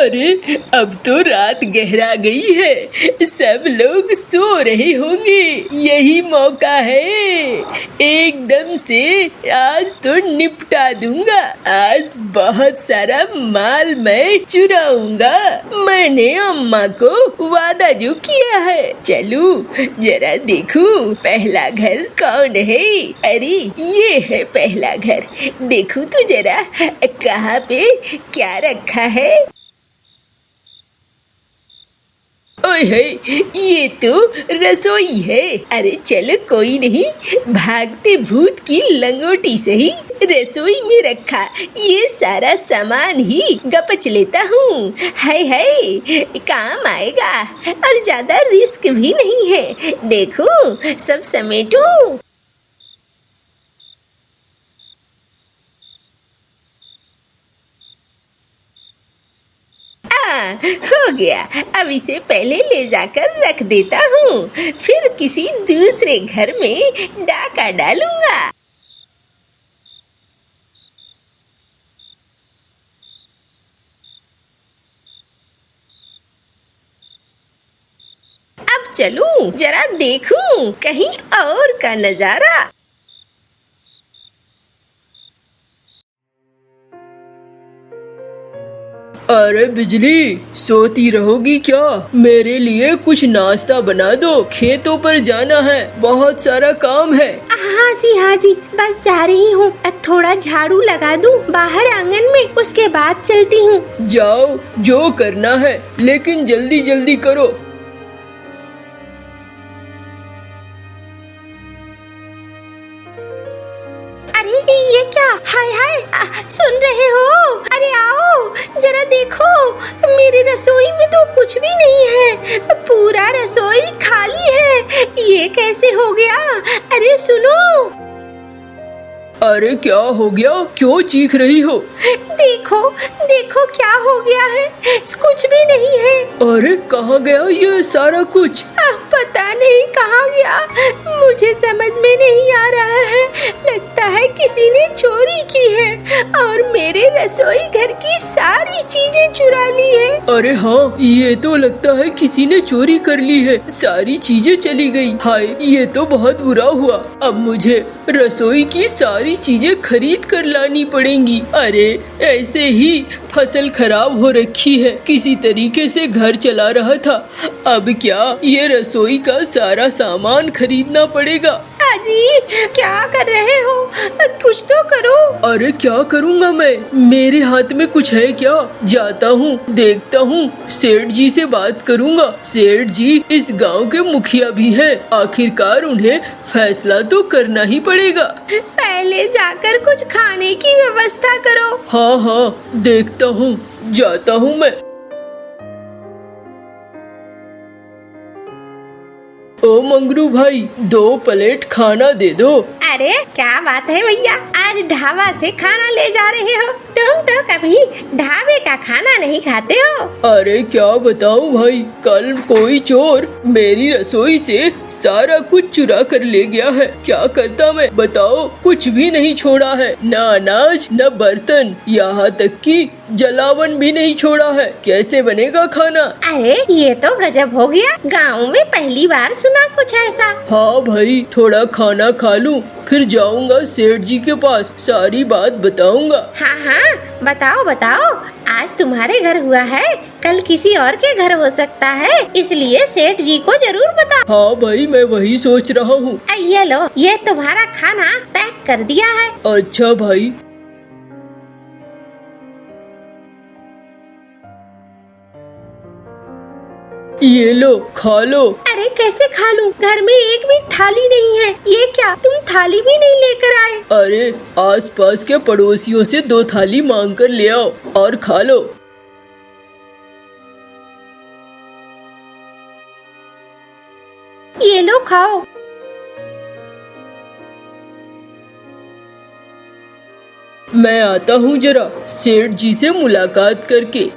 अरे अब तो रात गहरा गई है, सब लोग सो रहे होंगे। यही मौका है, एकदम से आज तो निपटा दूंगा। आज बहुत सारा माल मैं चुराऊंगा। मैंने अम्मा को वादा जो किया है। चलूं जरा देखूं पहला घर कौन है। अरे ये है पहला घर, देखूं तो जरा कहाँ पे क्या रखा है। ओए है, ये तो रसोई है। अरे चलो कोई नहीं, भागते भूत की लंगोटी से ही रसोई में रखा ये सारा सामान ही गपच लेता हूँ। हाय हाय, काम आएगा और ज्यादा रिस्क भी नहीं है। देखो सब समेटो। हो गया, अब इसे पहले ले जाकर रख देता हूँ, फिर किसी दूसरे घर में डाका डालूंगा। अब चलूं जरा देखूं कहीं और का नजारा। अरे बिजली, सोती रहोगी क्या? मेरे लिए कुछ नाश्ता बना दो, खेतों पर जाना है, बहुत सारा काम है। हाँ जी, बस जा रही हूँ। थोड़ा झाड़ू लगा दूँ बाहर आंगन में, उसके बाद चलती हूँ। जाओ, जो करना है, लेकिन जल्दी जल्दी करो। अरे ये क्या? हाय हाय, सुन रहे हो? अरे आओ जरा देखो, मेरी रसोई में तो कुछ भी नहीं है, पूरा रसोई खाली है। ये कैसे हो गया? अरे सुनो। अरे क्या हो गया? क्यों चीख रही हो? देखो देखो क्या हो गया है, कुछ भी नहीं है। अरे कहाँ गया ये सारा कुछ? पता नहीं कहाँ गया, मुझे समझ में नहीं आ रहा है। लगता है किसी ने चोरी की है और मेरे रसोई घर की सारी चीजें चुरा ली है। अरे हाँ, ये तो लगता है किसी ने चोरी कर ली है, सारी चीजें चली गई। हाय, ये तो बहुत बुरा हुआ। अब मुझे रसोई की सारी चीजें खरीद कर लानी पड़ेंगी। अरे ऐसे ही फसल खराब हो रखी है, किसी तरीके से घर चला रहा था, अब क्या ये रसोई का सारा सामान खरीदना पड़ेगा। जी क्या कर रहे हो? कुछ तो करो। अरे क्या करूँगा मैं, मेरे हाथ में कुछ है क्या? जाता हूँ, देखता हूँ, सेठ जी से बात करूँगा। सेठ जी इस गांव के मुखिया भी हैं, आखिरकार उन्हें फैसला तो करना ही पड़ेगा। पहले जाकर कुछ खाने की व्यवस्था करो। हाँ हाँ, देखता हूँ, जाता हूँ मैं। ओ मंगरू भाई, 2 प्लेट खाना दे दो। अरे क्या बात है भैया, आज ढाबा से खाना ले जा रहे हो? तुम तो कभी ढाबे का खाना नहीं खाते हो। अरे क्या बताऊं भाई, कल कोई चोर मेरी रसोई से सारा कुछ चुरा कर ले गया है। क्या करता मैं बताओ, कुछ भी नहीं छोड़ा है, न अनाज न बर्तन, यहाँ तक कि जलावन भी नहीं छोड़ा है। कैसे बनेगा खाना? अरे ये तो गजब हो गया, गाँव में पहली बार सुना कुछ ऐसा। हाँ भाई, थोड़ा खाना खा लूं, फिर जाऊंगा सेठ जी के पास, सारी बात बताऊंगा। हाँ हाँ, बताओ बताओ। आज तुम्हारे घर हुआ है, कल किसी और के घर हो सकता है, इसलिए सेठ जी को जरूर बताओ। हाँ भाई, मैं वही सोच रहा हूँ। ये लो, ये तुम्हारा खाना पैक कर दिया है। अच्छा भाई। ये लो, खा लो। अरे कैसे खा लूं? घर में एक भी थाली नहीं है। ये क्या, तुम थाली भी नहीं लेकर आए? अरे आसपास के पड़ोसियों से 2 थाली मांग कर ले आओ और खा लो। ये लो खाओ। मैं आता हूँ जरा सेठ जी से मुलाकात करके।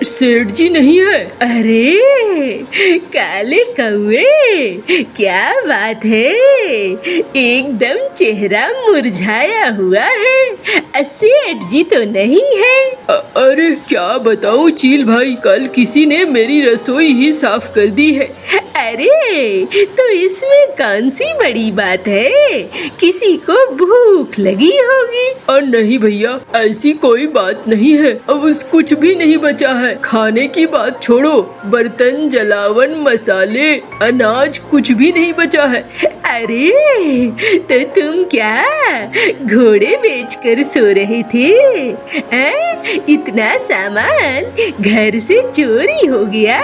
सेठ जी नहीं है। अरे काले कौवे, क्या बात है, एकदम चेहरा मुरझाया हुआ है। सेठ जी तो नहीं है? अरे क्या बताऊं चील भाई, कल किसी ने मेरी रसोई ही साफ कर दी है। अरे तो इसमें कौन सी बड़ी बात है, किसी को भूख लगी होगी। और नहीं भैया, ऐसी कोई बात नहीं है। अब उस कुछ भी नहीं बचा है। खाने की बात छोड़ो, बर्तन, जलावन, मसाले, अनाज कुछ भी नहीं बचा है। अरे तो तुम क्या घोड़े बेचकर सो रहे थे? इतना सामान घर से चोरी हो गया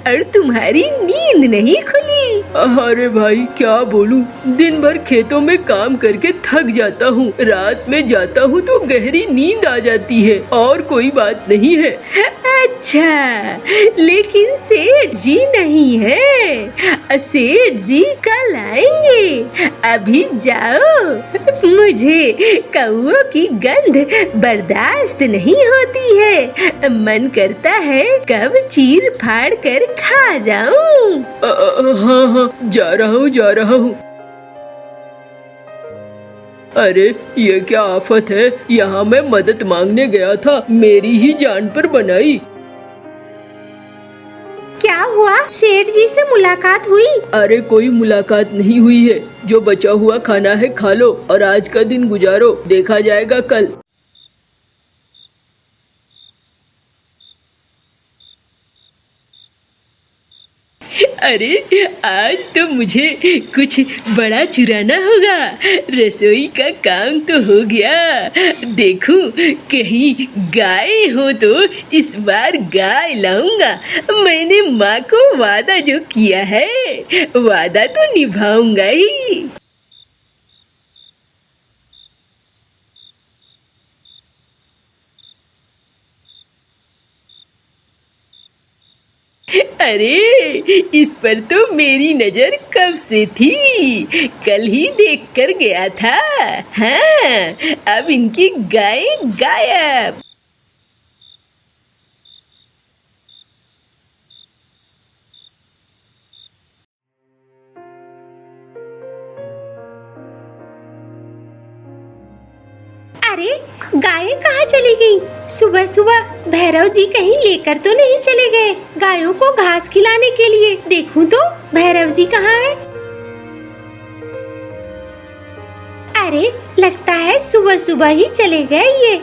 और तुम्हारी नींद नहीं खुली। अरे भाई क्या बोलूं, दिन भर खेतों में काम करके थक जाता हूँ, रात में जाता हूँ तो गहरी नींद आ जाती है, और कोई बात नहीं है। अच्छा, लेकिन सेठ जी नहीं है, सेठ जी कल आएंगे, अभी जाओ, मुझे कौओं की गंध बर्दाश्त नहीं होती है, मन करता है कब चीर फाड़ कर खा जाऊं। हाँ हाँ, जा रहा हूँ। अरे ये क्या आफत है, यहाँ मैं मदद मांगने गया था, मेरी ही जान पर बनाई। क्या हुआ? सेठ जी से मुलाकात हुई? अरे कोई मुलाकात नहीं हुई है, जो बचा हुआ खाना है खा लो और आज का दिन गुजारो, देखा जाएगा कल। अरे आज तो मुझे कुछ बड़ा चुराना होगा, रसोई का काम तो हो गया। देखूं कहीं गाय हो तो इस बार गाय लाऊंगा। मैंने माँ को वादा जो किया है, वादा तो निभाऊंगा ही। अरे इस पर तो मेरी नजर कब से थी, कल ही देख कर गया था। हाँ, अब इनकी गाय गायब। अरे गायें कहाँ चली गई? सुबह सुबह भैरव जी कहीं लेकर तो नहीं चले गए गायों को घास खिलाने के लिए? देखूं तो भैरव जी कहाँ है? अरे लगता है सुबह सुबह ही चले गए ये।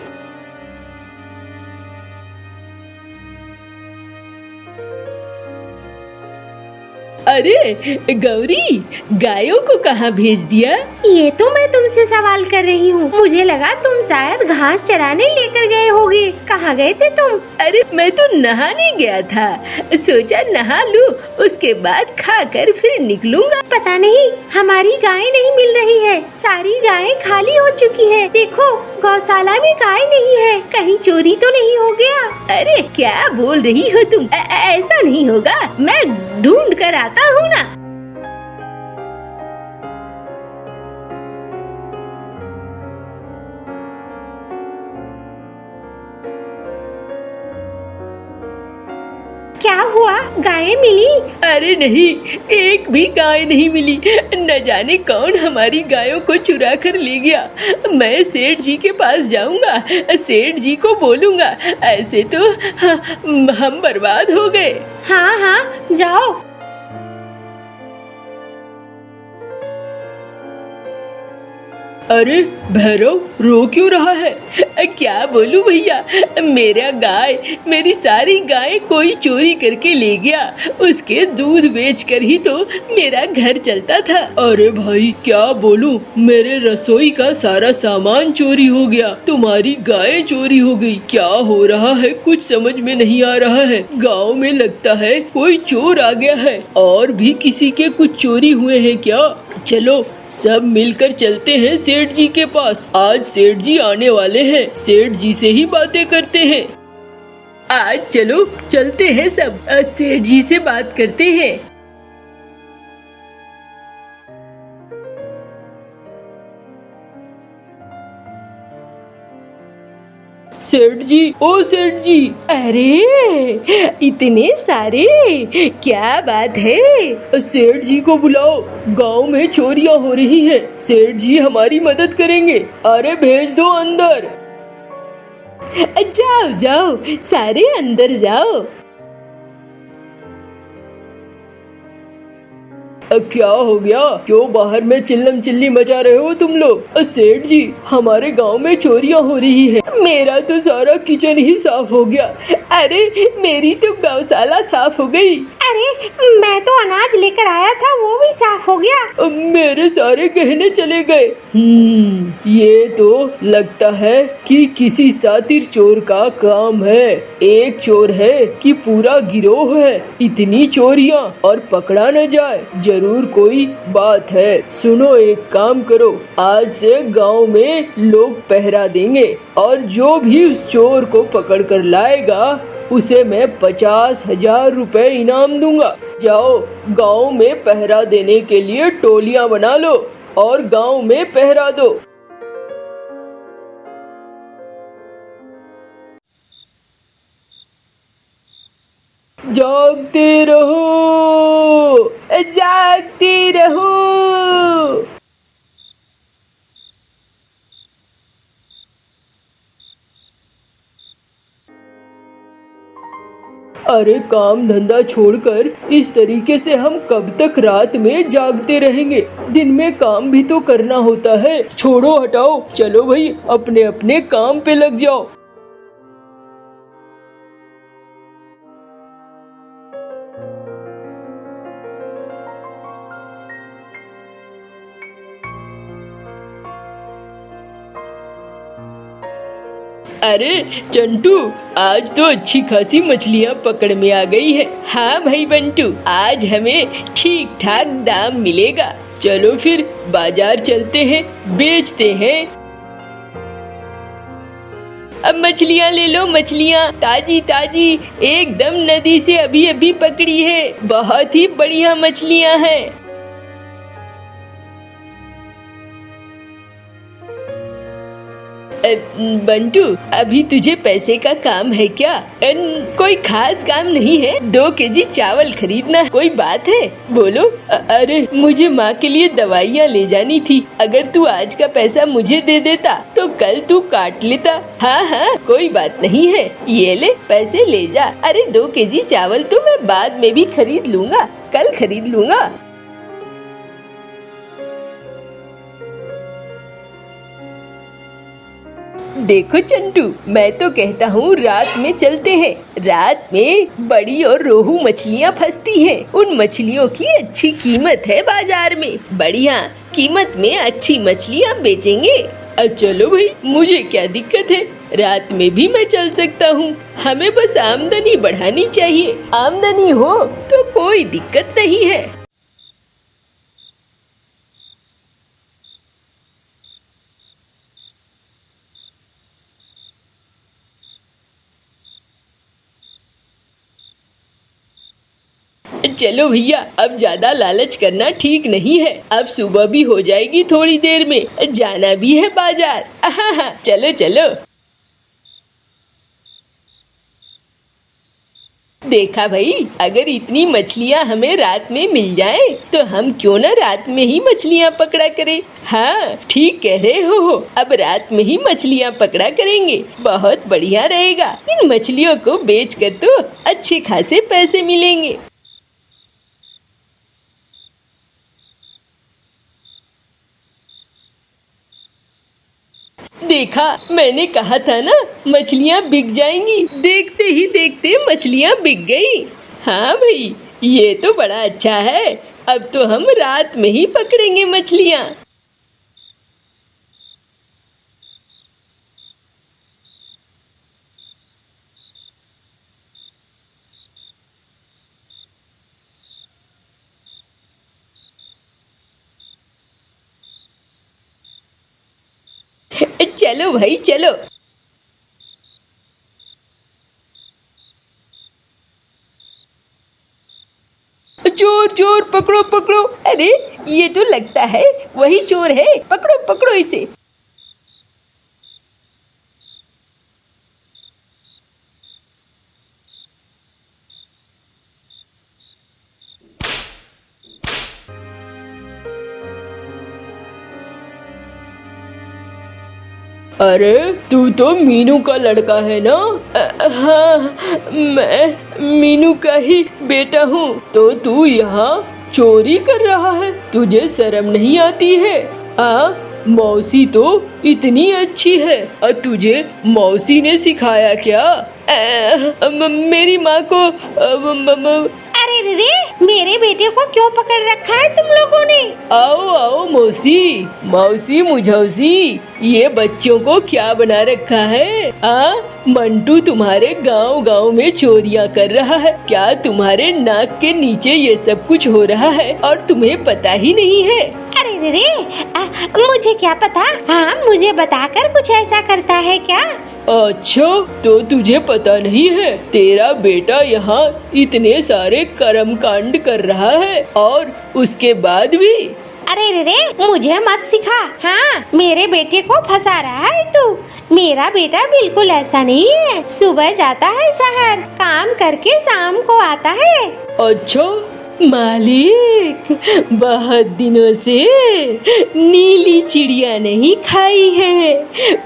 अरे गौरी, गायों को कहाँ भेज दिया? ये तो मैं तुमसे सवाल कर रही हूँ, मुझे लगा तुम शायद घास चराने लेकर गए होगे। कहाँ गए थे तुम? अरे मैं तो नहाने गया था, सोचा नहा लूं, उसके बाद खाकर फिर निकलूंगा। पता नहीं हमारी गाय नहीं मिल रही है, सारी गायें खाली हो चुकी है। देखो गौशाला में गाय नहीं है, कहीं चोरी तो नहीं हो गया? अरे क्या बोल रही हो तुम? ऐसा नहीं होगा, मैं ढूंढ कर आता हूँ ना। क्या हुआ, गायें मिली? अरे नहीं, एक भी गाय नहीं मिली। न जाने कौन हमारी गायों को चुरा कर ले गया। मैं सेठ जी के पास जाऊंगा, सेठ जी को बोलूंगा, ऐसे तो हम बर्बाद हो गए। हाँ हाँ जाओ। अरे भैरव रो क्यों रहा है? क्या बोलूं भैया, मेरा गाय, मेरी सारी गाय कोई चोरी करके ले गया। उसके दूध बेचकर ही तो मेरा घर चलता था। अरे भाई क्या बोलूं, मेरे रसोई का सारा सामान चोरी हो गया, तुम्हारी गाय चोरी हो गई। क्या हो रहा है कुछ समझ में नहीं आ रहा है। गांव में लगता है कोई चोर आ गया है। और भी किसी के कुछ चोरी हुए हैं क्या? चलो सब मिलकर चलते हैं सेठ जी के पास, आज सेठ जी आने वाले हैं, सेठ जी से ही बातें करते हैं। आज चलो चलते हैं सब, सेठ जी से बात करते हैं। सेठ जी, ओ सेठ जी। अरे इतने सारे, क्या बात है? सेठ जी को बुलाओ, गांव में चोरियां हो रही है। सेठ जी हमारी मदद करेंगे। अरे भेज दो अंदर। जाओ जाओ, सारे अंदर जाओ। क्या हो गया? क्यों बाहर में चिल्लम चिल्ली मचा रहे हो तुम लोग? सेठ जी, हमारे गांव में चोरियां हो रही है। मेरा तो सारा किचन ही साफ हो गया। अरे मेरी तो गौशाला साफ हो गई। अरे मैं तो अनाज लेकर आया था, वो भी साफ हो गया। मेरे सारे गहने चले गए। ये तो लगता है कि किसी सातिर चोर का काम है। एक चोर है कि पूरा गिरोह है। इतनी चोरियां और पकड़ा न जाए, जरूर कोई बात है। सुनो, एक काम करो, आज से गांव में लोग पहरा देंगे और जो भी उस चोर को पकड़ कर लाएगा उसे मैं 50,000 रुपए इनाम दूंगा। जाओ, गांव में पहरा देने के लिए टोलियां बना लो और गांव में पहरा दो। जागते रहो, जागते रहो। अरे काम धंधा छोड़कर इस तरीके से हम कब तक रात में जागते रहेंगे? दिन में काम भी तो करना होता है। छोड़ो, हटाओ, चलो भाई अपने अपने काम पे लग जाओ। अरे चंटू, आज तो अच्छी खासी मछलियाँ पकड़ में आ गई है। हाँ भाई बंटू, आज हमें ठीक ठाक दाम मिलेगा। चलो फिर बाजार चलते हैं, बेचते हैं। अब मछलियाँ ले लो, मछलियाँ ताजी ताजी, एकदम नदी से अभी अभी पकड़ी है। बहुत ही बढ़िया मछलियाँ हैं। बंटू, अभी तुझे पैसे का काम है क्या? कोई खास काम नहीं है, 2 केजी चावल खरीदना। कोई बात है? बोलो। अरे मुझे माँ के लिए दवाइयाँ ले जानी थी। अगर तू आज का पैसा मुझे दे देता तो कल तू काट लेता। हाँ हाँ, कोई बात नहीं है, ये ले पैसे ले जा। अरे 2 केजी चावल तो मैं बाद में भी खरीद लूँगा, कल खरीद लूँगा। देखो चंटू, मैं तो कहता हूँ रात में चलते हैं। रात में बड़ी और रोहू मछलियाँ फंसती हैं। उन मछलियों की अच्छी कीमत है बाजार में। बढ़िया कीमत में अच्छी मछलियाँ बेचेंगे। चलो भाई, मुझे क्या दिक्कत है, रात में भी मैं चल सकता हूँ। हमें बस आमदनी बढ़ानी चाहिए। आमदनी हो तो कोई दिक्कत नहीं है। चलो भैया, अब ज्यादा लालच करना ठीक नहीं है। अब सुबह भी हो जाएगी, थोड़ी देर में जाना भी है बाजार। चलो चलो। देखा भाई, अगर इतनी मछलियाँ हमें रात में मिल जाए तो हम क्यों ना रात में ही मछलियाँ पकड़ा करें। हाँ ठीक कह रहे हो, अब रात में ही मछलियाँ पकड़ा करेंगे, बहुत बढ़िया रहेगा। इन मछलियों को बेचकर तो अच्छे खासे पैसे मिलेंगे। देखा, मैंने कहा था ना, मछलियाँ बिक जाएंगी। देखते ही देखते मछलियाँ बिक गई। हाँ भाई, ये तो बड़ा अच्छा है। अब तो हम रात में ही पकड़ेंगे मछलियाँ। चलो भाई चलो। चोर चोर, पकड़ो पकड़ो। अरे ये तो लगता है वही चोर है, पकड़ो पकड़ो इसे। अरे तू तो मीनू का लड़का है ना? हाँ, मैं मीनू का ही बेटा हूँ। तो तू यहाँ चोरी कर रहा है? तुझे शर्म नहीं आती है? मौसी तो इतनी अच्छी है और तुझे मौसी ने सिखाया क्या? मेरी माँ को अरे रे, मेरे बेटे को क्यों पकड़ रखा है तुम लोगों ने? आओ आओ मौसी, मौसी मुझौसी, ये बच्चों को क्या बना रखा है? मंटू तुम्हारे गांव गांव में चोरियां कर रहा है। क्या तुम्हारे नाक के नीचे ये सब कुछ हो रहा है और तुम्हें पता ही नहीं है? अरे रे, मुझे क्या पता। हाँ, मुझे बताकर कुछ ऐसा करता है क्या? अच्छा, तो तुझे पता नहीं है? तेरा बेटा यहाँ इतने सारे कर्म कांड कर रहा है और उसके बाद भी। अरे रे, मुझे मत सिखा। हाँ, मेरे बेटे को फंसा रहा है तू। मेरा बेटा बिल्कुल ऐसा नहीं है। सुबह जाता है शहर, काम करके शाम को आता है। अच्छा मालिक, बहुत दिनों से नीली चिड़िया नहीं खाई है।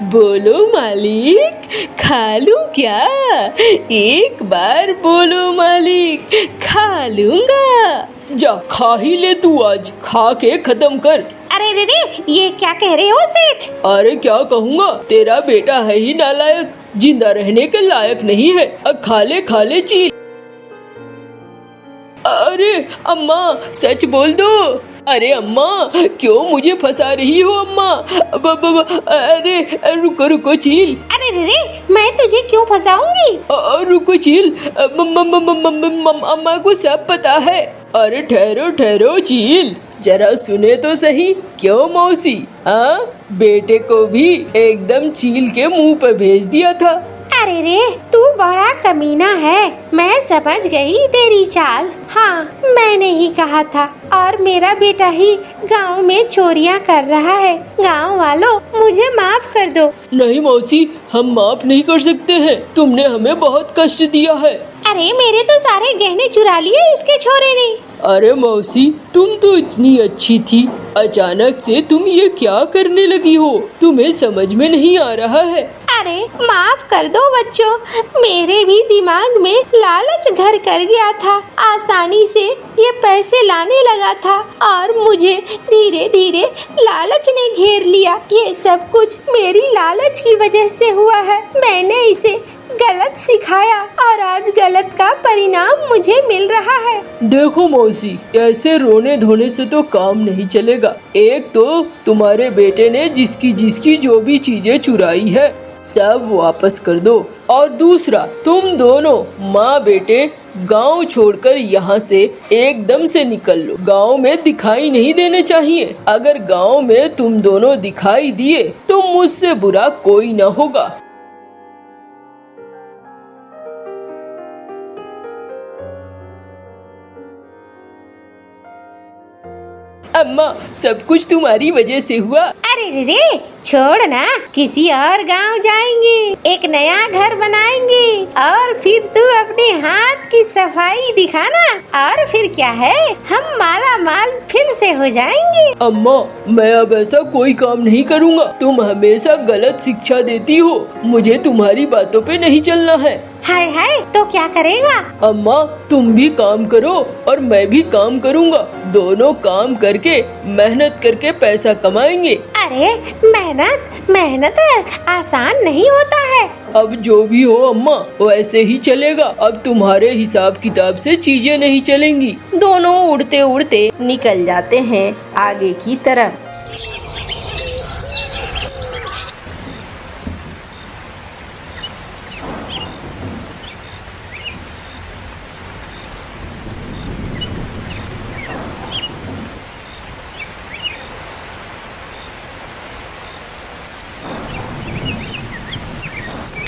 बोलो मालिक, खा लूं क्या? एक बार बोलो मालिक, खा लूंगा। जा खा ही ले तू, आज खा के खत्म कर। अरे रे, ये क्या कह रहे हो सेठ? अरे क्या कहूँगा, तेरा बेटा है ही नालायक, जिंदा रहने के लायक नहीं है। अब खा ले चील। अरे अम्मा, सच बोल दो। अरे अम्मा, क्यों मुझे फंसा रही हो अम्मा? अरे रुको चील। अरे रे, मैं तुझे क्यों फंसाऊंगी? रुको चील, अम्मा को सब पता है। अरे ठहरो चील, जरा सुने तो सही। क्यों मौसी, बेटे को भी एकदम चील के मुंह पे भेज दिया था। अरे रे, तू बड़ा कमीना है। मैं समझ गई तेरी चाल। हाँ, मैंने ही कहा था। और मेरा बेटा ही गांव में चोरियां कर रहा है। गांव वालों, मुझे माफ कर दो। नहीं मौसी, हम माफ नहीं कर सकते हैं। तुमने हमें बहुत कष्ट दिया है। अरे मेरे तो सारे गहने चुरा लिए इसके छोरे ने। अरे मौसी, तुम तो इतनी अच्छी थी, अचानक से तुम ये क्या करने लगी हो? तुम्हें समझ में नहीं आ रहा है। अरे माफ कर दो बच्चों, मेरे भी दिमाग में लालच घर कर गया था। आसानी से ये पैसे लाने लगा था और मुझे धीरे धीरे लालच ने घेर लिया। ये सब कुछ मेरी लालच की वजह से हुआ है। मैंने इसे गलत सिखाया और आज गलत का परिणाम मुझे मिल रहा है। देखो मौसी, ऐसे रोने धोने से तो काम नहीं चलेगा। एक तो तुम्हारे बेटे ने जिसकी जो भी चीजें चुराई है सब वापस कर दो, और दूसरा तुम दोनों माँ बेटे गांव छोड़कर यहाँ से एकदम से निकल लो। गांव में दिखाई नहीं देने चाहिए। अगर गांव में तुम दोनों दिखाई दिए तो मुझसे बुरा कोई न होगा। अम्मा, सब कुछ तुम्हारी वजह से हुआ। अरे रे, छोड़ ना, किसी और गांव जाएंगे, एक नया घर बनाएंगे और फिर तू अपने हाथ की सफाई दिखाना और फिर क्या है, हम माला माल फिर से हो जाएंगे। अम्मा, मैं अब ऐसा कोई काम नहीं करूँगा। तुम हमेशा गलत शिक्षा देती हो। मुझे तुम्हारी बातों पे नहीं चलना है। हाय हाय, तो क्या करेगा? अम्मा, तुम भी काम करो और मैं भी काम करूँगा। दोनों काम करके मेहनत करके पैसा कमाएंगे। अरे मेहनत आसान नहीं होता है। अब जो भी हो अम्मा, वैसे ही चलेगा। अब तुम्हारे हिसाब किताब से चीजें नहीं चलेंगी। दोनों उड़ते उड़ते निकल जाते हैं आगे की तरफ।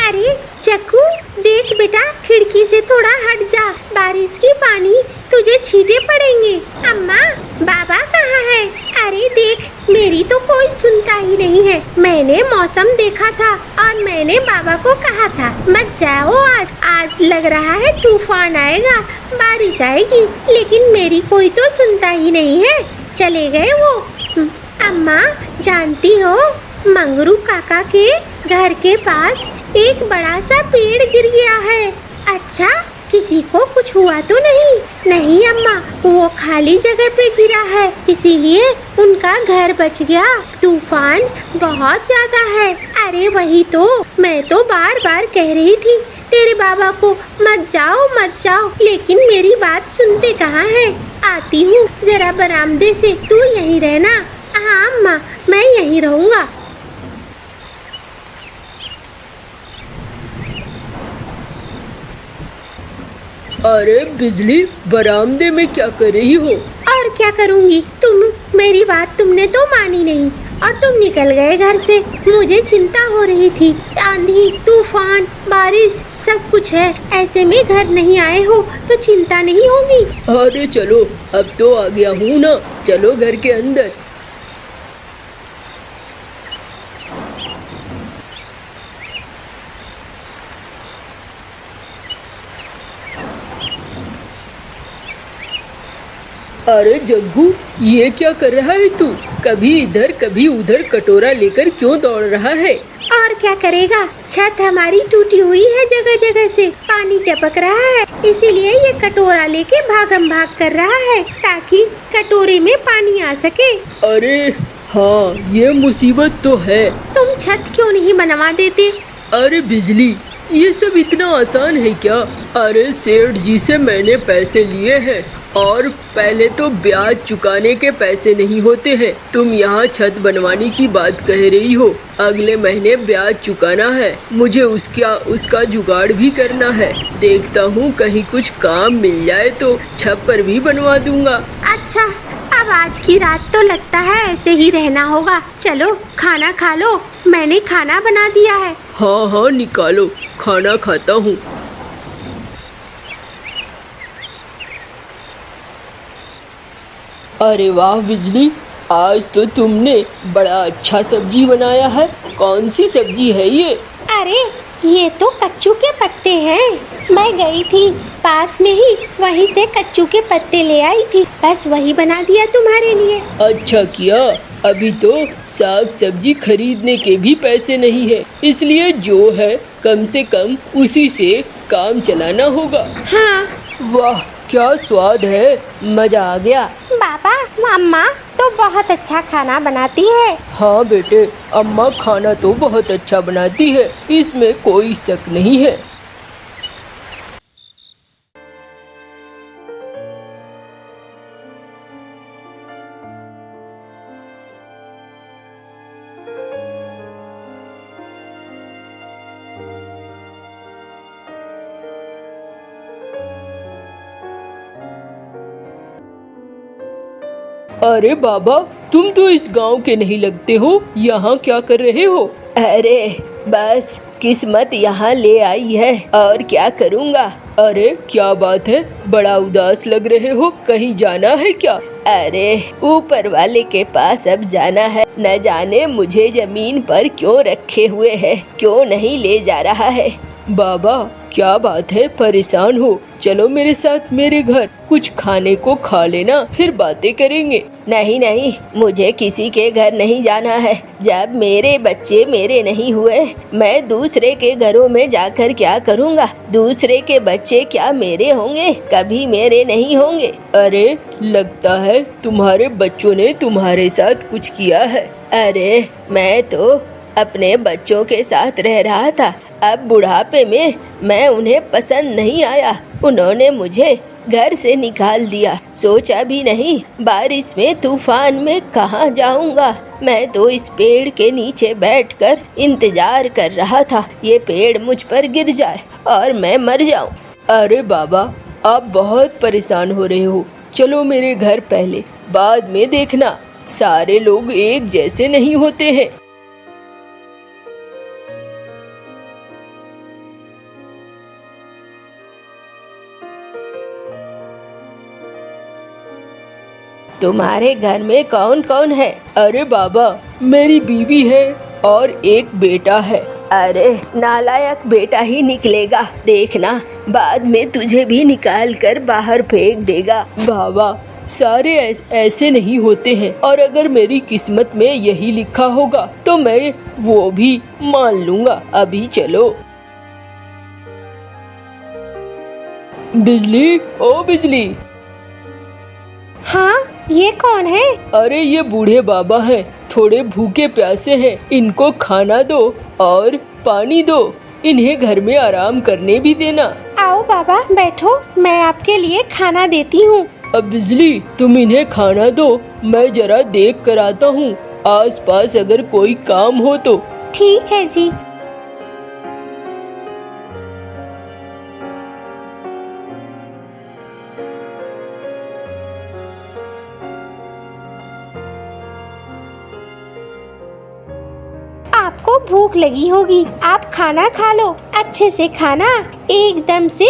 अरे चक्कू, देख बेटा, खिड़की से थोड़ा हट जा, बारिश की पानी तुझे छींटे पड़ेंगे। अम्मा, बाबा कहाँ है? अरे देख, मेरी तो कोई सुनता ही नहीं है। मैंने मौसम देखा था और मैंने बाबा को कहा था मत जाओ, आज लग रहा है तूफान आएगा, बारिश आएगी, लेकिन मेरी कोई तो सुनता ही नहीं है। चले गए वो। अम्मा, जानती हो मंगरू काका के घर के पास एक बड़ा सा पेड़ गिर गया है। अच्छा, किसी को कुछ हुआ तो नहीं? नहीं अम्मा, वो खाली जगह पे गिरा है, इसीलिए उनका घर बच गया। तूफान बहुत ज्यादा है। अरे वही तो, मैं तो बार बार कह रही थी तेरे बाबा को मत जाओ मत जाओ, लेकिन मेरी बात सुनते कहाँ हैं। आती हूँ जरा बरामदे से, तू यहीं रहना। हाँ अम्मा, मैं यहीं रहूँगा। अरे बिजली, बरामदे में क्या कर रही हो? और क्या करूँगी, मेरी बात तुमने तो मानी नहीं और तुम निकल गए घर से। मुझे चिंता हो रही थी, आंधी तूफान बारिश सब कुछ है, ऐसे में घर नहीं आए हो तो चिंता नहीं होगी। अरे चलो, अब तो आ गया हूँ ना, चलो घर के अंदर। अरे जग्गू, ये क्या कर रहा है तू? कभी इधर कभी उधर कटोरा लेकर क्यों दौड़ रहा है? और क्या करेगा, छत हमारी टूटी हुई है, जगह जगह से पानी टपक रहा है, इसीलिए ये कटोरा लेके भागम भाग कर रहा है ताकि कटोरे में पानी आ सके। अरे हाँ, ये मुसीबत तो है। तुम छत क्यों नहीं बनवा देते? अरे बिजली, ये सब इतना आसान है क्या? अरे सेठ जी से मैंने पैसे लिए हैं और पहले तो ब्याज चुकाने के पैसे नहीं होते हैं। तुम यहाँ छत बनवाने की बात कह रही हो, अगले महीने ब्याज चुकाना है मुझे, उसका जुगाड़ भी करना है। देखता हूँ कहीं कुछ काम मिल जाए तो छप्पर भी बनवा दूंगा। अच्छा, अब आज की रात तो लगता है ऐसे ही रहना होगा। चलो खाना खा लो, मैंने खाना बना दिया है। हाँ हाँ, निकालो, खाना खाता हूँ। अरे वाह बिजली, आज तो तुमने बड़ा अच्छा सब्जी बनाया है। कौन सी सब्जी है ये? अरे ये तो कच्चू के पत्ते हैं। मैं गई थी पास में ही, वहीं से कच्चू के पत्ते ले आई थी, बस वही बना दिया तुम्हारे लिए। अच्छा किया, अभी तो साग सब्जी खरीदने के भी पैसे नहीं है, इसलिए जो है कम से कम उसी से काम चलाना होगा। हाँ। वाह क्या स्वाद है, मजा आ गया। बाबा, अम्मा तो बहुत अच्छा खाना बनाती है। हाँ बेटे, अम्मा खाना तो बहुत अच्छा बनाती है, इसमें कोई शक नहीं है। अरे बाबा, तुम तो इस गांव के नहीं लगते हो, यहाँ क्या कर रहे हो? अरे बस किस्मत यहाँ ले आई है, और क्या करूँगा। अरे क्या बात है, बड़ा उदास लग रहे हो, कहीं जाना है क्या? अरे ऊपर वाले के पास अब जाना है, न जाने मुझे जमीन पर क्यों रखे हुए है, क्यों नहीं ले जा रहा है। बाबा क्या बात है, परेशान हो? चलो मेरे साथ मेरे घर, कुछ खाने को खा लेना, फिर बातें करेंगे। नहीं नहीं, मुझे किसी के घर नहीं जाना है। जब मेरे बच्चे मेरे नहीं हुए, मैं दूसरे के घरों में जाकर क्या करूँगा? दूसरे के बच्चे क्या मेरे होंगे? कभी मेरे नहीं होंगे। अरे लगता है तुम्हारे बच्चों ने तुम्हारे साथ कुछ किया है। अरे मैं तो अपने बच्चों के साथ रह रहा था, अब बुढ़ापे में मैं उन्हें पसंद नहीं आया, उन्होंने मुझे घर से निकाल दिया। सोचा भी नहीं, बारिश में तूफान में कहाँ जाऊँगा। मैं तो इस पेड़ के नीचे बैठकर इंतजार कर रहा था, ये पेड़ मुझ पर गिर जाए और मैं मर जाऊँ। अरे बाबा, आप बहुत परेशान हो रहे हो, चलो मेरे घर पहले, बाद में देखना। सारे लोग एक जैसे नहीं होते हैं। तुम्हारे घर में कौन कौन है? अरे बाबा, मेरी बीवी है और एक बेटा है। अरे नालायक बेटा ही निकलेगा, देखना बाद में तुझे भी निकाल कर बाहर फेंक देगा। बाबा सारे ऐसे नहीं होते हैं, और अगर मेरी किस्मत में यही लिखा होगा तो मैं वो भी मान लूँगा। अभी चलो। बिजली, ओ बिजली। हाँ, ये कौन है? अरे ये बूढ़े बाबा हैं, थोड़े भूखे प्यासे हैं, इनको खाना दो और पानी दो, इन्हें घर में आराम करने भी देना। आओ बाबा बैठो, मैं आपके लिए खाना देती हूँ। अब बिजली, तुम इन्हें खाना दो, मैं जरा देख कर आता हूँ, आसपास अगर कोई काम हो तो। ठीक है जी। आपको भूख लगी होगी, आप खाना खा लो, अच्छे से खाना, एकदम से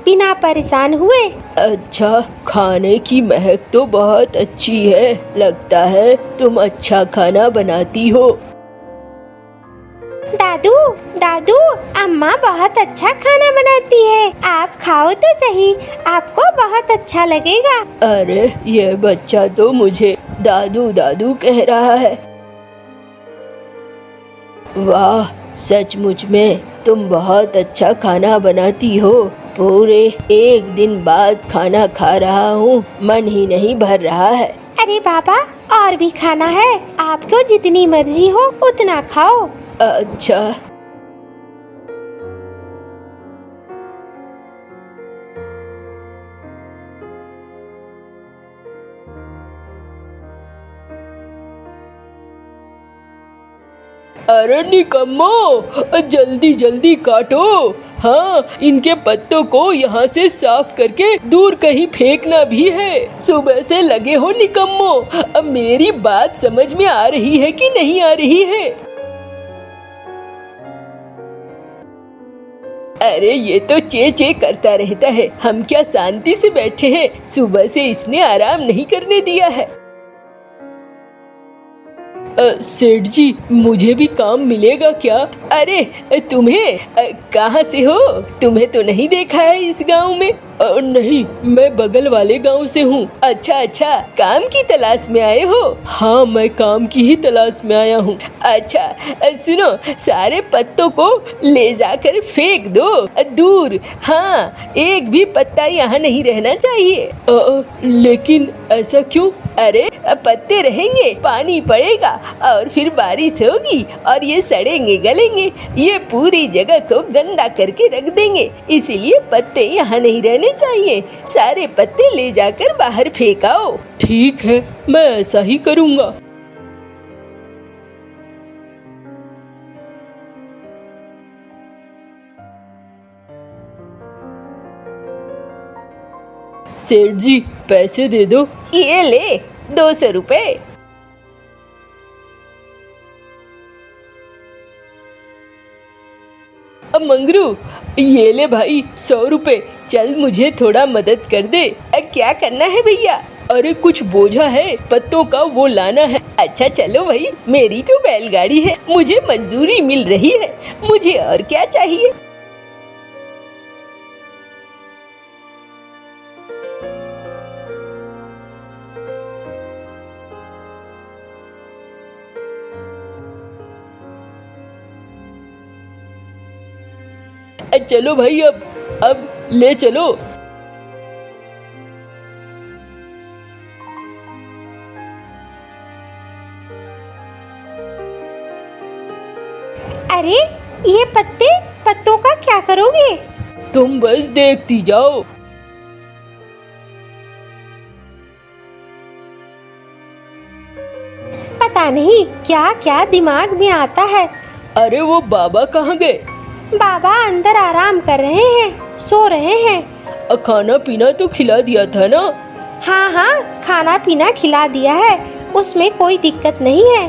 बिना परेशान हुए। अच्छा, खाने की महक तो बहुत अच्छी है, लगता है तुम अच्छा खाना बनाती हो। दादू, दादू, अम्मा बहुत अच्छा खाना बनाती है, आप खाओ तो सही, आपको बहुत अच्छा लगेगा। अरे ये बच्चा तो मुझे दादू दादू कह रहा है। वाह, सचमुच में तुम बहुत अच्छा खाना बनाती हो। पूरे 1 दिन बाद खाना खा रहा हूँ, मन ही नहीं भर रहा है। अरे बाबा, और भी खाना है, आपको जितनी मर्जी हो उतना खाओ। अच्छा। अरे निकम्मो, जल्दी जल्दी काटो। हाँ, इनके पत्तों को यहाँ से साफ करके दूर कहीं फेंकना भी है। सुबह से लगे हो निकम्मो, अब मेरी बात समझ में आ रही है कि नहीं आ रही है? अरे ये तो चे चे करता रहता है, हम क्या शांति से बैठे हैं? सुबह से इसने आराम नहीं करने दिया है। सेठ जी, मुझे भी काम मिलेगा क्या? अरे तुम्हें, कहाँ से हो? तुम्हें तो नहीं देखा है इस गांव में। नहीं, मैं बगल वाले गांव से हूँ। अच्छा अच्छा, काम की तलाश में आए हो? हाँ, मैं काम की ही तलाश में आया हूँ। अच्छा सुनो, सारे पत्तों को ले जाकर फेंक दो दूर। हाँ, एक भी पत्ता यहाँ नहीं रहना चाहिए। लेकिन ऐसा क्यों? अरे पत्ते रहेंगे, पानी पड़ेगा और फिर बारिश होगी और ये सड़ेंगे गलेंगे, ये पूरी जगह को गंदा करके रख देंगे, इसीलिए पत्ते यहाँ नहीं रहने चाहिए। सारे पत्ते ले जाकर बाहर फेंकाओ। ठीक है, मैं ऐसा ही करूँगा। सेठ जी, पैसे दे दो। ये ले 200 रुपए। अब मंगरू, ये ले भाई 100 रुपए। चल मुझे थोड़ा मदद कर दे। क्या करना है भैया? अरे कुछ बोझा है पत्तों का, वो लाना है। अच्छा चलो भाई, मेरी तो बैलगाड़ी है, मुझे मजदूरी मिल रही है, मुझे और क्या चाहिए। चलो भाई, अब ले चलो। अरे ये पत्तों का क्या करोगे? तुम बस देखती जाओ। पता नहीं क्या क्या दिमाग में आता है। अरे वो बाबा कहाँ गए? बाबा अंदर आराम कर रहे हैं, सो रहे हैं। खाना पीना तो खिला दिया था ना? हाँ हाँ, खाना पीना खिला दिया है, उसमें कोई दिक्कत नहीं है।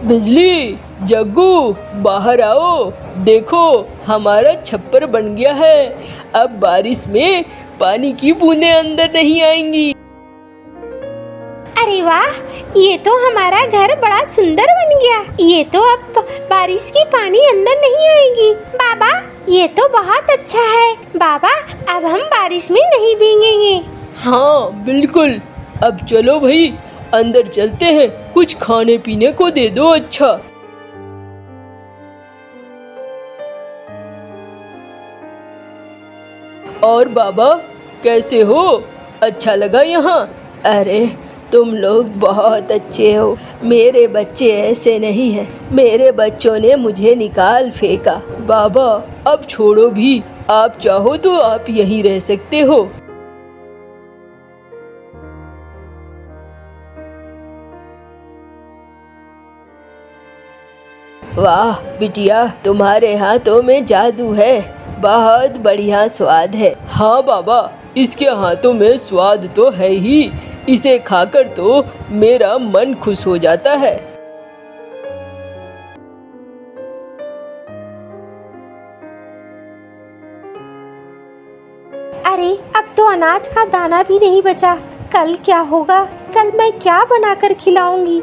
बिजली, जग्गू, बाहर आओ। देखो, हमारा छप्पर बन गया है, अब बारिश में पानी की बूंदें अंदर नहीं आएंगी। अरे वाह, ये तो हमारा घर बड़ा सुंदर बन गया। ये तो अब बारिश की पानी अंदर नहीं आएगी। बाबा, ये तो बहुत अच्छा है। बाबा, अब हम बारिश में नहीं भीगेंगे। हाँ बिल्कुल। अब चलो भाई, अंदर चलते हैं, कुछ खाने पीने को दे दो। अच्छा, और बाबा कैसे हो? अच्छा लगा यहाँ? अरे तुम लोग बहुत अच्छे हो। मेरे बच्चे ऐसे नहीं हैं। मेरे बच्चों ने मुझे निकाल फेंका। बाबा अब छोड़ो भी, आप चाहो तो आप यहीं रह सकते हो। वाह बिटिया, तुम्हारे हाथों में जादू है। बहुत बढ़िया स्वाद है। हाँ बाबा, इसके हाथों में स्वाद तो है ही। इसे खाकर तो मेरा मन खुश हो जाता है। अरे अब तो अनाज का दाना भी नहीं बचा। कल क्या होगा? कल मैं क्या बनाकर खिलाऊंगी?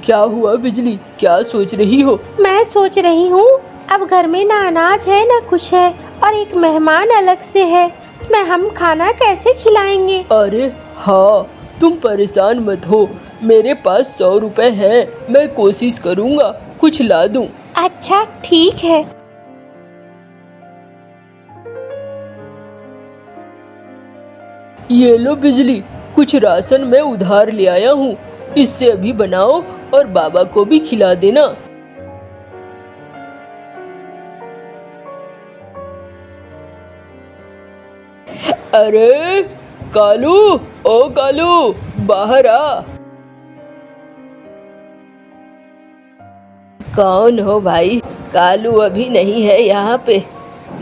क्या हुआ बिजली, क्या सोच रही हो? मैं सोच रही हूँ, अब घर में ना अनाज है ना कुछ है, और एक मेहमान अलग से है। हम खाना कैसे खिलाएंगे? अरे हाँ, तुम परेशान मत हो। मेरे पास 100 रुपए है। मैं कोशिश करूँगा कुछ ला दूँ। अच्छा ठीक है। ये लो बिजली, कुछ राशन मैं उधार ले आया हूँ। इससे अभी बनाओ और बाबा को भी खिला देना। अरे कालू, ओ कालू, बाहर आ। कौन हो भाई? कालू अभी नहीं है यहाँ पे,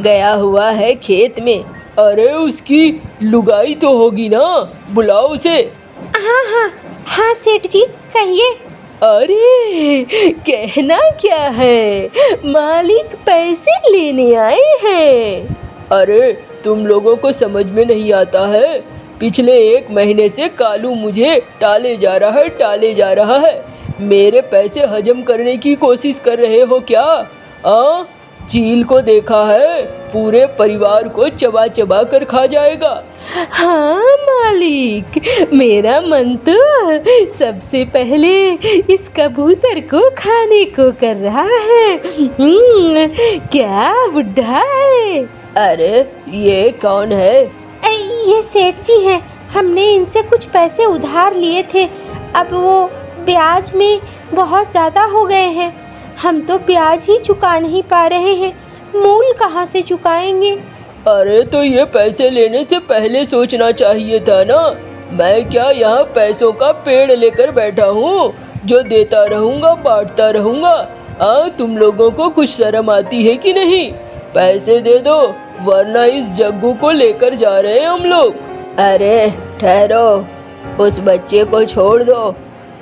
गया हुआ है खेत में। अरे उसकी लुगाई तो होगी ना, बुलाओ उसे। हाँ हाँ हाँ सेठ जी, कहिए। अरे कहना क्या है, मालिक पैसे लेने आए हैं। अरे तुम लोगों को समझ में नहीं आता है? पिछले 1 महीने से कालू मुझे टाले जा रहा है। मेरे पैसे हजम करने की कोशिश कर रहे हो क्या? चील को देखा है, पूरे परिवार को चबा चबा कर खा जाएगा। हाँ मालिक, मेरा मन तो सबसे पहले इस कबूतर को खाने को कर रहा है। क्या बुढ़ा है? अरे ये कौन है? ये सेठ जी हैं। हमने इनसे कुछ पैसे उधार लिए थे। अब वो ब्याज में बहुत ज़्यादा हो गए हैं। हम तो ब्याज ही चुका नहीं पा रहे हैं, मूल कहाँ से चुकाएंगे? अरे तो ये पैसे लेने से पहले सोचना चाहिए था ना। मैं क्या यहाँ पैसों का पेड़ लेकर बैठा हूँ जो देता रहूँगा, बांटता रहूँगा। तुम लोगों को कुछ शर्म आती है कि नहीं? पैसे दे दो, वरना इस जग्गू को लेकर जा रहे हैं हम लोग। अरे ठहरो, उस बच्चे को छोड़ दो।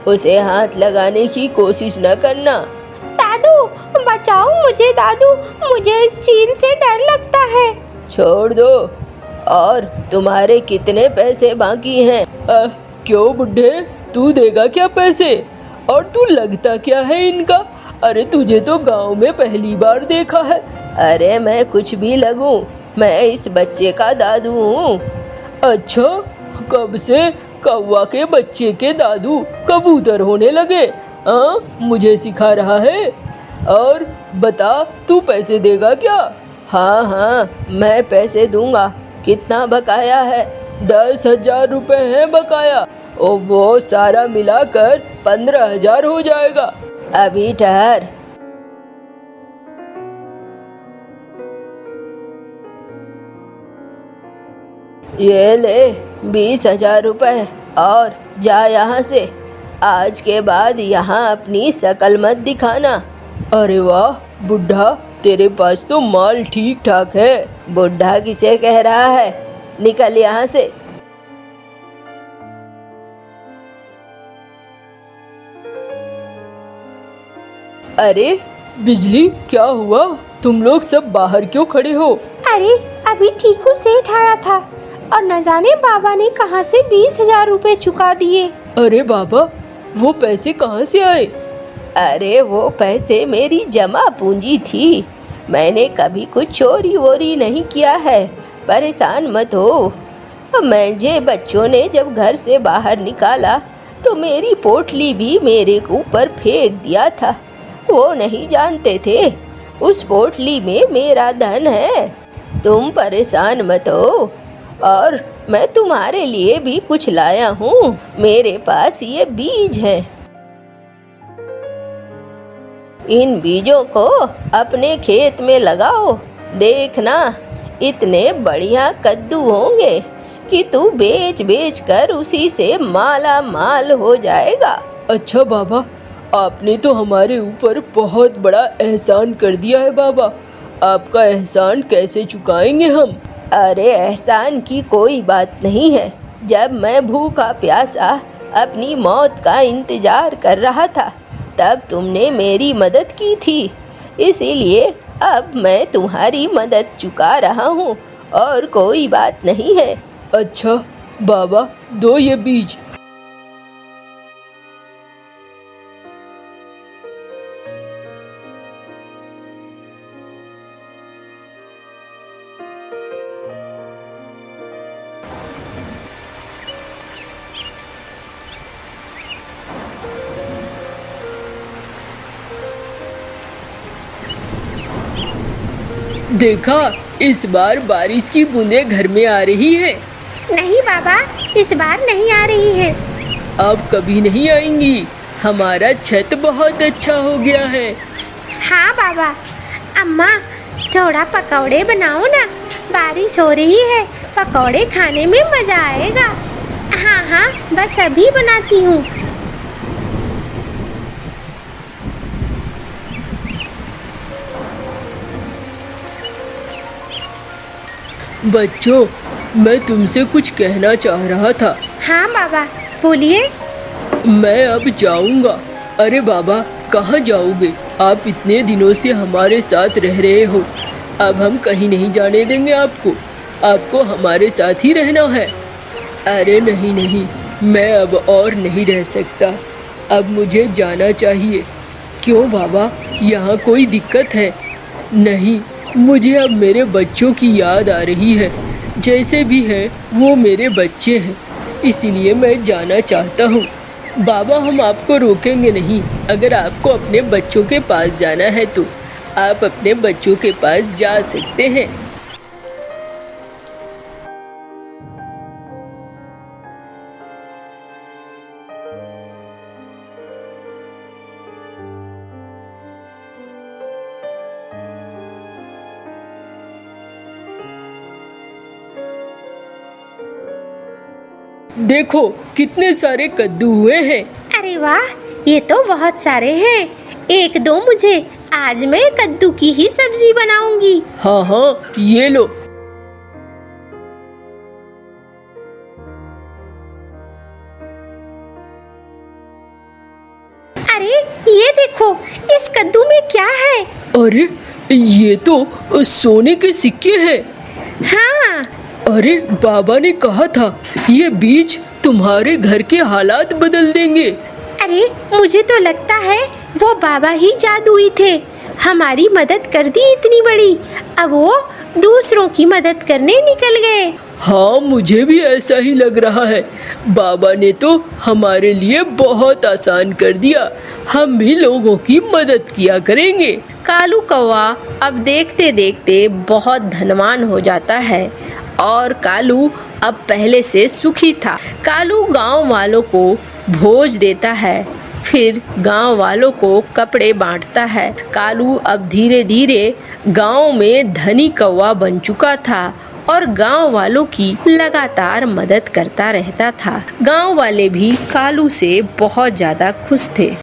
उसे हाथ लगाने की कोशिश न करना। दादू बचाओ मुझे, दादू मुझे इस चील से डर लगता है। छोड़ दो। और तुम्हारे कितने पैसे बाकी हैं? क्यों बुड्ढे, तू देगा क्या पैसे? और तू लगता क्या है इनका? अरे तुझे तो गांव में पहली बार देखा है। अरे मैं कुछ भी लगूं, मैं इस बच्चे का दादू हूँ। अच्छा, कब से कौवा के बच्चे के दादू कबूतर होने लगे? मुझे सिखा रहा है? और बता, तू पैसे देगा क्या? हाँ हाँ, मैं पैसे दूंगा। कितना बकाया है? 10,000 रुपए है बकाया। और वो सारा मिलाकर 15,000 हो जाएगा। अभी ठहर। ये ले 20,000 रुपए और जा यहाँ से। आज के बाद यहाँ अपनी शकल मत दिखाना। अरे वाह बुढ़ा, तेरे पास तो माल ठीक ठाक है। बुढ़ा किसे कह रहा है? निकल यहाँ से। अरे बिजली, क्या हुआ? तुम लोग सब बाहर क्यों खड़े हो? अरे अभी टीकू सेठ आया था। और न जाने बाबा ने कहां से 20,000 रुपए चुका दिए। अरे बाबा, वो पैसे कहाँ से आए? अरे वो पैसे मेरी जमा पूंजी थी, मैंने कभी कुछ चोरी वोरी नहीं किया है, परेशान मत हो। मुझे बच्चों ने जब घर से बाहर निकाला तो मेरी पोटली भी मेरे ऊपर फेंक दिया था। वो नहीं जानते थे उस पोटली में मेरा धन है। तुम परेशान मत हो, और मैं तुम्हारे लिए भी कुछ लाया हूँ। मेरे पास ये बीज हैं। इन बीजों को अपने खेत में लगाओ, देखना इतने बढ़िया कद्दू होंगे कि तू बेच बेच कर उसी से माला माल हो जाएगा। अच्छा बाबा, आपने तो हमारे ऊपर बहुत बड़ा एहसान कर दिया है बाबा। आपका एहसान कैसे चुकाएंगे हम? अरे एहसान की कोई बात नहीं है। जब मैं भूखा प्यासा अपनी मौत का इंतजार कर रहा था तब तुमने मेरी मदद की थी, इसीलिए अब मैं तुम्हारी मदद चुका रहा हूँ और कोई बात नहीं है। अच्छा बाबा, दो ये बीज। देखा, इस बार बारिश की बूंदें घर में आ रही है। नहीं बाबा, इस बार नहीं आ रही है। अब कभी नहीं आएंगी। हमारा छत बहुत अच्छा हो गया है। हाँ बाबा। अम्मा, थोड़ा पकौड़े बनाओ ना, बारिश हो रही है, पकौड़े खाने में मज़ा आएगा। हाँ हाँ, बस अभी बनाती हूँ। बच्चों, मैं तुमसे कुछ कहना चाह रहा था। हाँ बाबा, बोलिए। मैं अब जाऊंगा। अरे बाबा, कहाँ जाओगे? आप इतने दिनों से हमारे साथ रह रहे हो, अब हम कहीं नहीं जाने देंगे आपको। आपको हमारे साथ ही रहना है। अरे नहीं नहीं, मैं अब और नहीं रह सकता, अब मुझे जाना चाहिए। क्यों बाबा, यहाँ कोई दिक्कत है? नहीं, मुझे अब मेरे बच्चों की याद आ रही है। जैसे भी है वो मेरे बच्चे हैं, इसीलिए मैं जाना चाहता हूँ। बाबा, हम आपको रोकेंगे नहीं। अगर आपको अपने बच्चों के पास जाना है तो आप अपने बच्चों के पास जा सकते हैं। देखो कितने सारे कद्दू हुए हैं। अरे वाह, ये तो बहुत सारे हैं। एक दो मुझे, आज मैं कद्दू की ही सब्जी बनाऊंगी। हाँ हाँ, ये लो। अरे ये देखो, इस कद्दू में क्या है? अरे ये तो सोने के सिक्के हैं। हाँ। अरे बाबा ने कहा था ये बीज तुम्हारे घर के हालात बदल देंगे। अरे मुझे तो लगता है वो बाबा ही जादुई थे, हमारी मदद कर दी इतनी बड़ी, अब वो दूसरों की मदद करने निकल गए। हाँ, मुझे भी ऐसा ही लग रहा है। बाबा ने तो हमारे लिए बहुत आसान कर दिया, हम भी लोगों की मदद किया करेंगे। कालू कौवा अब देखते देखते बहुत धनवान हो जाता है और कालू अब पहले से सुखी था। कालू गांव वालों को भोज देता है, फिर गांव वालों को कपड़े बांटता है। कालू अब धीरे धीरे गांव में धनी कौवा बन चुका था और गांव वालों की लगातार मदद करता रहता था। गांव वाले भी कालू से बहुत ज्यादा खुश थे।